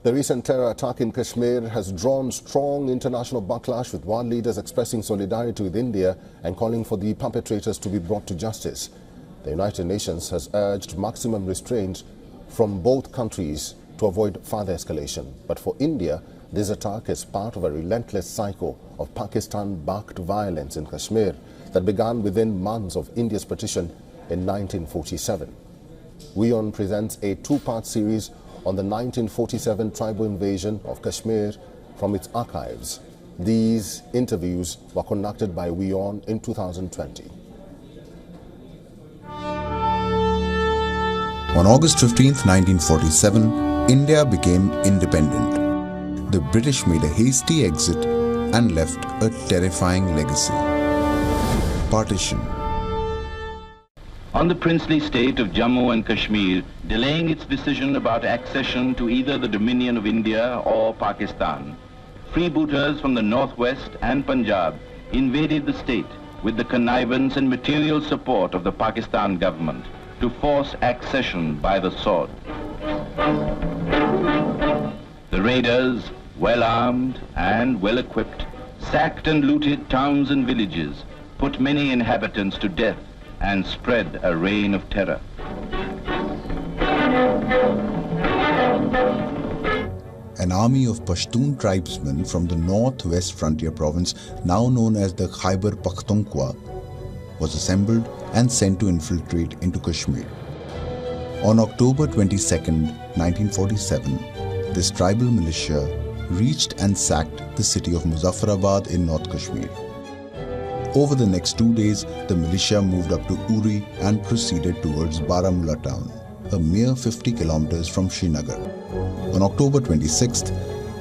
The recent terror attack in Kashmir has drawn strong international backlash, with world leaders expressing solidarity with India and calling for the perpetrators to be brought to justice. The United Nations has urged maximum restraint from both countries to avoid further escalation. But for India, this attack is part of a relentless cycle of Pakistan-backed violence in Kashmir that began within months of India's partition in 1947. WION presents a two-part series on the 1947 tribal invasion of Kashmir from its archives. These interviews were conducted by WION in 2020. On August 15, 1947, India became independent. The British made a hasty exit and left a terrifying legacy. Partition. On the princely state of Jammu and Kashmir, delaying its decision about accession to either the dominion of India or Pakistan, freebooters from the northwest and Punjab invaded the state with the connivance and material support of the Pakistan government to force accession by the sword. The raiders, well armed and well equipped, sacked and looted towns and villages, put many inhabitants to death, and spread a reign of terror. An army of Pashtun tribesmen from the northwest frontier province, now known as the Khyber Pakhtunkhwa, was assembled and sent to infiltrate into Kashmir. On October 22, 1947, this tribal militia reached and sacked the city of Muzaffarabad in North Kashmir. Over the next 2 days, the militia moved up to Uri and proceeded towards Baramulla town, a mere 50 kilometers from Srinagar. On October 26th,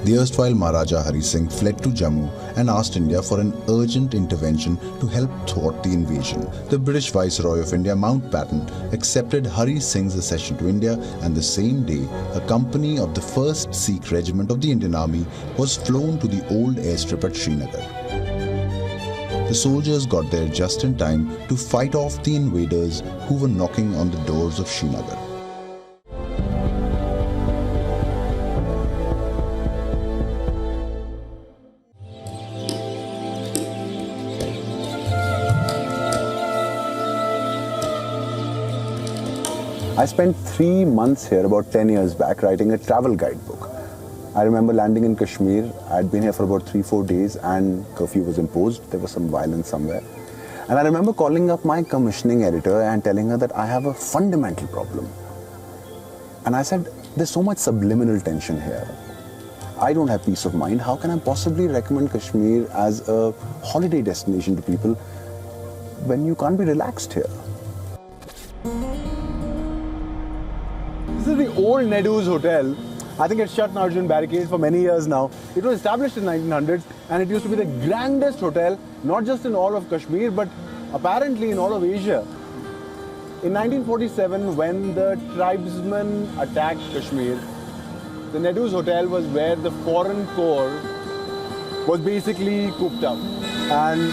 the erstwhile Maharaja Hari Singh fled to Jammu and asked India for an urgent intervention to help thwart the invasion. The British Viceroy of India, Mountbatten, accepted Hari Singh's accession to India, and the same day, a company of the 1st Sikh Regiment of the Indian Army was flown to the old airstrip at Srinagar. The soldiers got there just in time to fight off the invaders who were knocking on the doors of Srinagar. I spent 3 months here about 10 years back writing a travel guidebook. I remember landing in Kashmir. I'd been here for about 3-4 days and curfew was imposed. There was some violence somewhere. And I remember calling up my commissioning editor and telling her that I have a fundamental problem. And I said, there's so much subliminal tension here. I don't have peace of mind. How can I possibly recommend Kashmir as a holiday destination to people when you can't be relaxed here? This is the old Decodes hotel. I think it's shut now, it's been barricades for many years now. It was established in 1900s and it used to be the grandest hotel, not just in all of Kashmir, but apparently in all of Asia. In 1947, when the tribesmen attacked Kashmir, the Decodes hotel was where the foreign corps was basically cooped up. And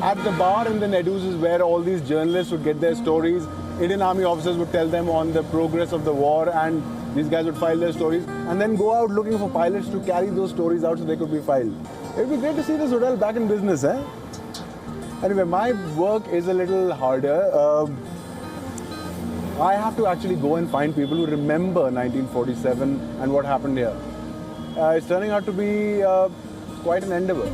at the bar in the Decodes is where all these journalists would get their stories. Indian army officers would tell them on the progress of the war, and these guys would file their stories and then go out looking for pilots to carry those stories out so they could be filed. It would be great to see this hotel back in business, eh? Anyway, my work is a little harder. I have to actually go and find people who remember 1947 and what happened here. It's turning out to be quite an endeavor.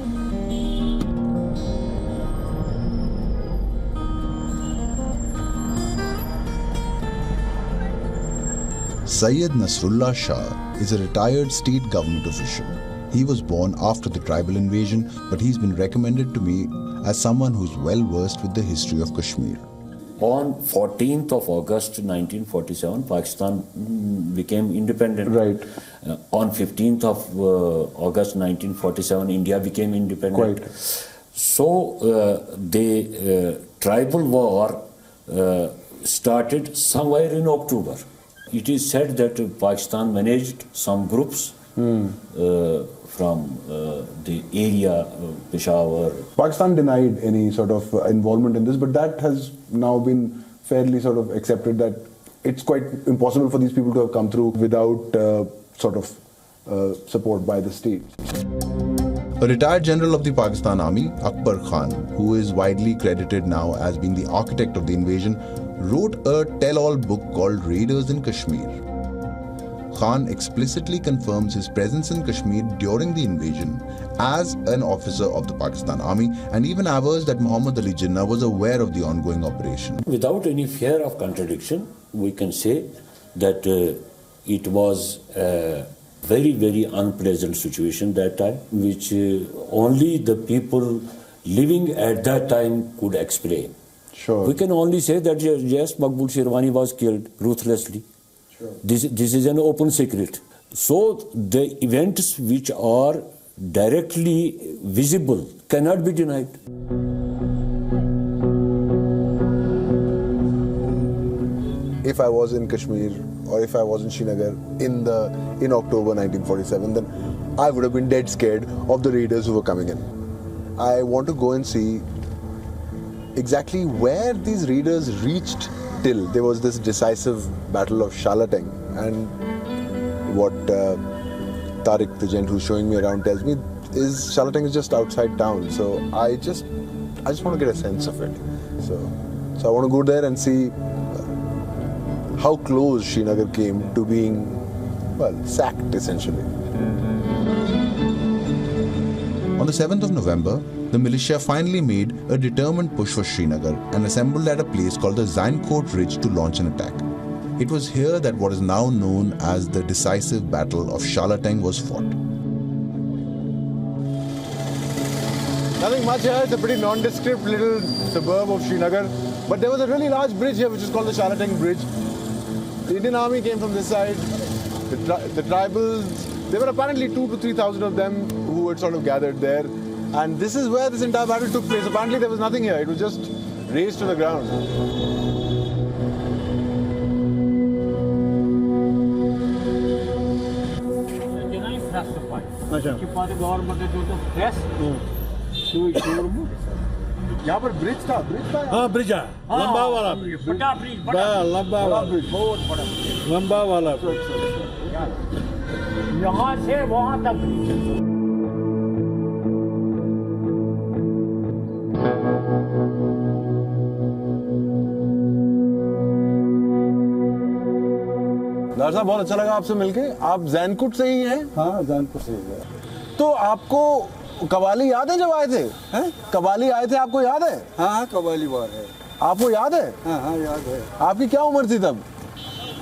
Syed Nasrullah Shah is a retired state government official. He was born after the tribal invasion, but he's been recommended to me as someone who's well versed with the history of Kashmir. On 14th of August 1947, Pakistan became independent. Right. On 15th of August 1947, India became independent. Quite. So the tribal war started somewhere in October. It is said that Pakistan managed some groups from the area, Peshawar. Pakistan denied any sort of involvement in this, but that has now been fairly sort of accepted that it's quite impossible for these people to have come through without sort of support by the state. A retired general of the Pakistan Army, Akbar Khan, who is widely credited now as being the architect of the invasion, wrote a tell-all book called Raiders in Kashmir. Khan explicitly confirms his presence in Kashmir during the invasion as an officer of the Pakistan Army, and even avers that Muhammad Ali Jinnah was aware of the ongoing operation. Without any fear of contradiction, we can say that it was a very, very unpleasant situation that time, which only the people living at that time could explain. Sure. We can only say that yes, Maqbool Sherwani was killed ruthlessly. Sure. This is an open secret. So the events which are directly visible cannot be denied. If I was in Kashmir or if I was in Srinagar in October 1947, then I would have been dead scared of the raiders who were coming in. I want to go and see exactly where these raiders reached till. There was this decisive battle of Shalateng, and what Tariq, the gent who's showing me around, tells me is Shalateng is just outside town. So I just want to get a sense of it. So I want to go there and see how close Srinagar came to being, well, sacked essentially. On the 7th of November, the militia finally made a determined push for Srinagar and assembled at a place called the Zaincoat Ridge to launch an attack. It was here that what is now known as the decisive Battle of Shalateng was fought. Nothing much here, it's a pretty nondescript little suburb of Srinagar. But there was a really large bridge here which is called the Shalateng Bridge. The Indian army came from this side. The tribals, there were apparently 2,000 to 3,000 of them who had sort of gathered there. And this is where this entire battle took place. Apparently there was nothing here, it was just razed to the ground. यहाँ पर bridge था हाँ bridge है लंबा वाला लंबा वाला bridge बहुत बड़ा लंबा वाला यहाँ से वहाँ तक दार साहब बहुत अच्छा लगा आपसे मिलके आप जैनकुट से ही हैं हाँ जैनकुट से ही है तो आपको कवाली याद है जब आए थे हैं कवाली आए थे आपको याद है हाँ कवाली बार है आपको याद है हाँ याद है आपकी क्या उम्र थी तब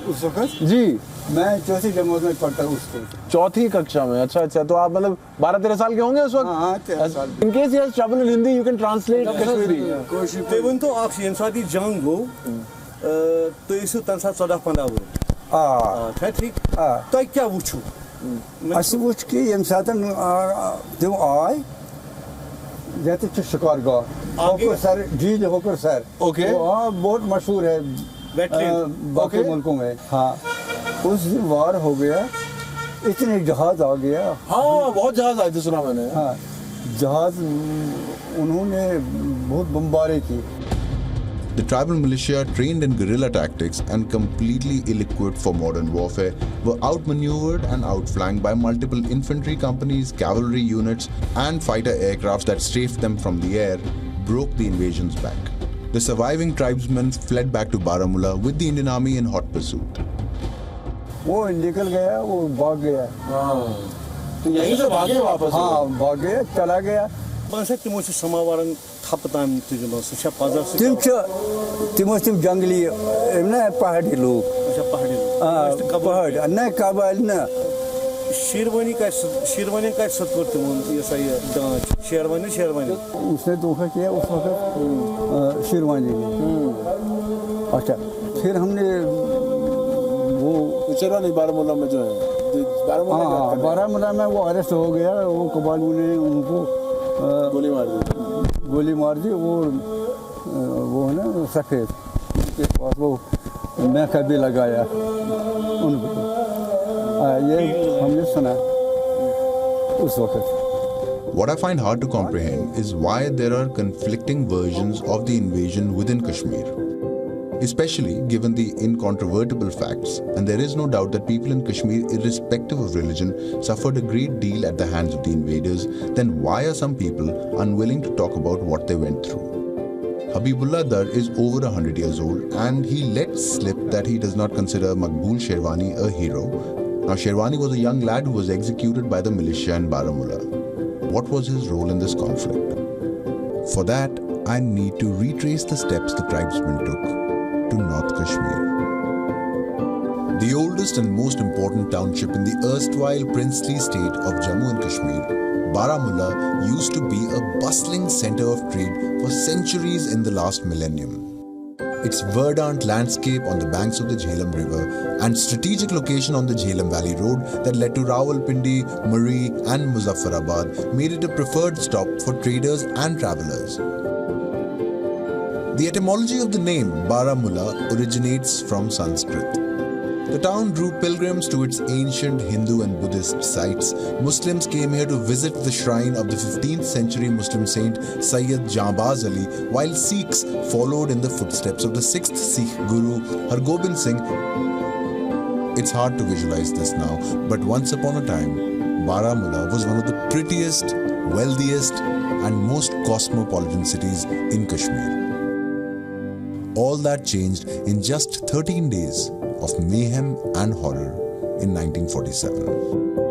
उस वक्त जी मैं चौथी जमात में पढ़ता हूँ उसको चौथी कक्षा में अच्छा तो आप मतलब 12-13 साल के होंगे उस वक्त हाँ 13 साल in case you trouble in Hindi you can translate Kashmiri ते वन तो आप यम साथी जंग गो तो इसु तनसा 14-15 वो ठीक तो क्या वुचू अस वुच कि यम साथन तुम आए जाते थे शिकार गाह होकर सर झील होकर सर ओके हाँ बहुत मशहूर है बाकी मुल्कों में हाँ उस दिन वार हो गया इतने जहाज आ गया हाँ बहुत जहाज आए थे सुना मैंने हाँ जहाज उन्होंने बहुत बमबारी की The tribal militia, trained in guerrilla tactics and completely ill-equipped for modern warfare, were outmaneuvered and outflanked by multiple infantry companies, cavalry units, and fighter aircrafts that strafed them from the air, broke the invasion's back. The surviving tribesmen fled back to Baramulla with the Indian army in hot pursuit. वो निकल गया वो भाग गया तो यहीं से भागे वापस हाँ भाग गया चला गया तिमो समावरण थपताम तिम जंगली ना पहाड़ी लोग पहाड़ न कबाइल न शेरवानी का सत्वर तिमो शेरवानी उसने धोखा किया उस वक्त शेरवानी ने अच्छा फिर हमने वो शेरवानी बारामूला में जो है बारामूला में वो अरेस्ट हो गया वो कबाइल ने उनको गोली मार दी वो है ना सफ़ेद के पास वो मैका भी लगाया उनको ये हमने सुना उस वक्त What I find hard to comprehend is why there are conflicting versions of the invasion within Kashmir. especially given the incontrovertible facts, and there is no doubt that people in Kashmir, irrespective of religion, suffered a great deal at the hands of the invaders, then why are some people unwilling to talk about what they went through? Habibullah Dar is over 100 years old, and he lets slip that he does not consider Maqbool Sherwani a hero. Now, Sherwani was a young lad who was executed by the militia in Baramulla. What was his role in this conflict? For that, I need to retrace the steps the tribesmen took to North Kashmir. The oldest and most important township in the erstwhile princely state of Jammu and Kashmir, Baramulla used to be a bustling center of trade for centuries in the last millennium. Its verdant landscape on the banks of the Jhelum River and strategic location on the Jhelum Valley Road that led to Rawalpindi, Murree and Muzaffarabad made it a preferred stop for traders and travelers. The etymology of the name Baramulla originates from Sanskrit. The town drew pilgrims to its ancient Hindu and Buddhist sites. Muslims came here to visit the shrine of the 15th century Muslim saint Sayyid Jambaz Ali, while Sikhs followed in the footsteps of the 6th Sikh Guru Hargobind Singh. It's hard to visualize this now, but once upon a time, Baramulla was one of the prettiest, wealthiest and most cosmopolitan cities in Kashmir. All that changed in just 13 days of mayhem and horror in 1947.